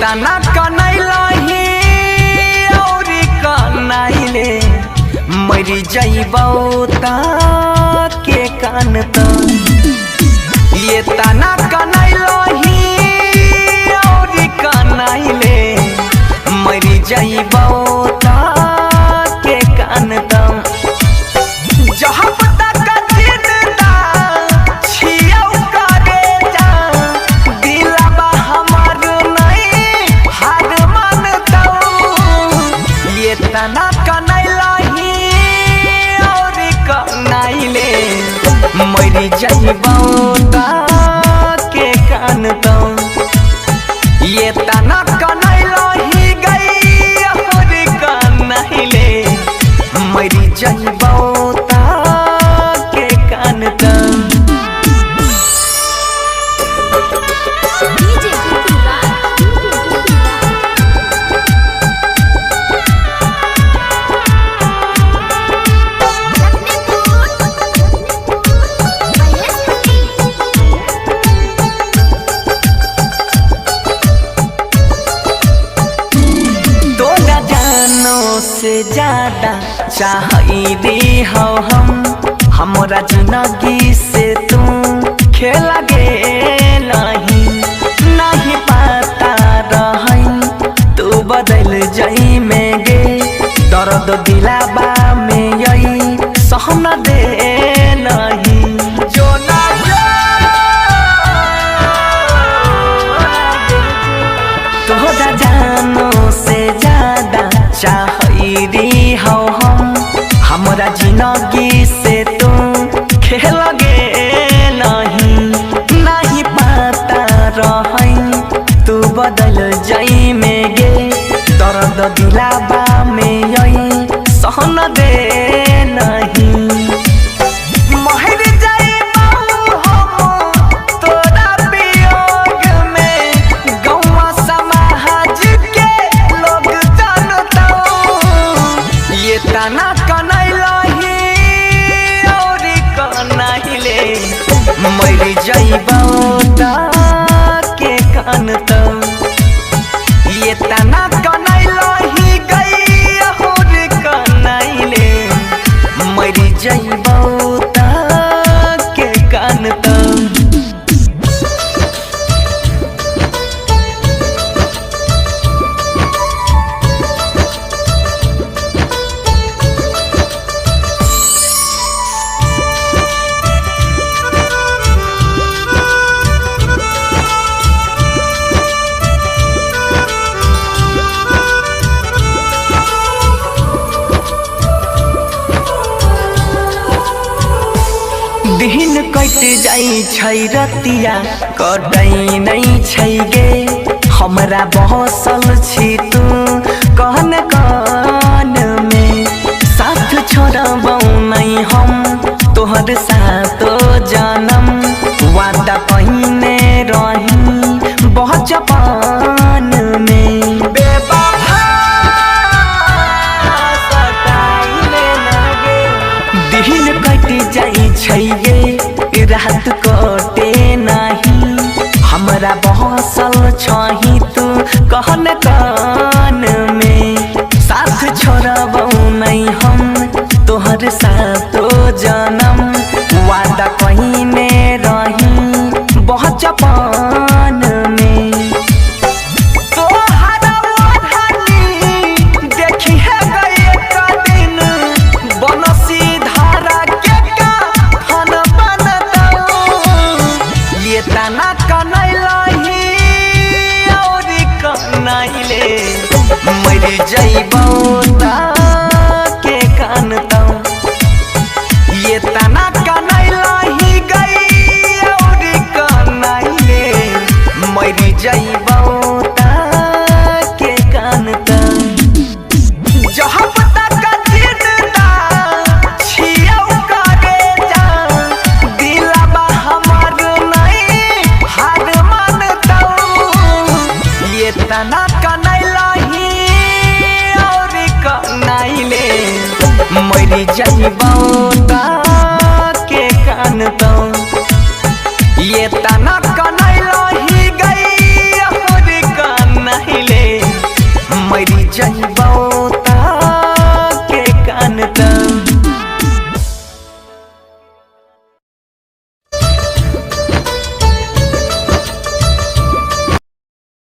तना कनैलही और कनैले मरी जइबौ ता के कान त ये तना कनैलही और कनैले मरी जइबौ ता के कान त तना कनैलही और कनैले मरी जइबौ ता के कान त ये तना कनैलही गई और कनैले मरी जइबौ ता के कान त से ज्यादा चाहिए हो हम हमरा जिंदगी से तू खेल गेलही नहीं पता रही तू बदल जाई में गे दर्द दिलाबा में यही सहन दे नहीं जो ना तोहरा जानो से ज्यादा चाहिए हो हम हमरा जिंदगी से तू खेल गेलही नहीं पता रही तू बदल जाई में गे दर्द दिलाबा में यही सहन दे नहीं तना कनैलही और कनैले मरी जइबौ ता के कान त ये तना कनैलही गई और कनैले मरी जइबौ ता के कान त दिन कट जाई छै रतिया कटै नहीं छै गे हमरा बहसल छी तू कहन कान में साथ छोड़बौ नहीं हम तोहर सातो जन्म वादा पहिने रही बचपन में बेवफा सताइले लगे दिन कट जाई छै गे रात कटे नहीं हमरा बहसल छही तू कहन कान में साथ छोड़बौ नहीं हम तोहर सातो जन्म वादा पहिने रही बचपन में तना कनैलही और कनैले मरी जइबौ ता के कान त ये तना कनैलही गई और कनैले मरी जइबौ ता के कान त तना कनैलही और कनैले मरी जइबौ ता के कान त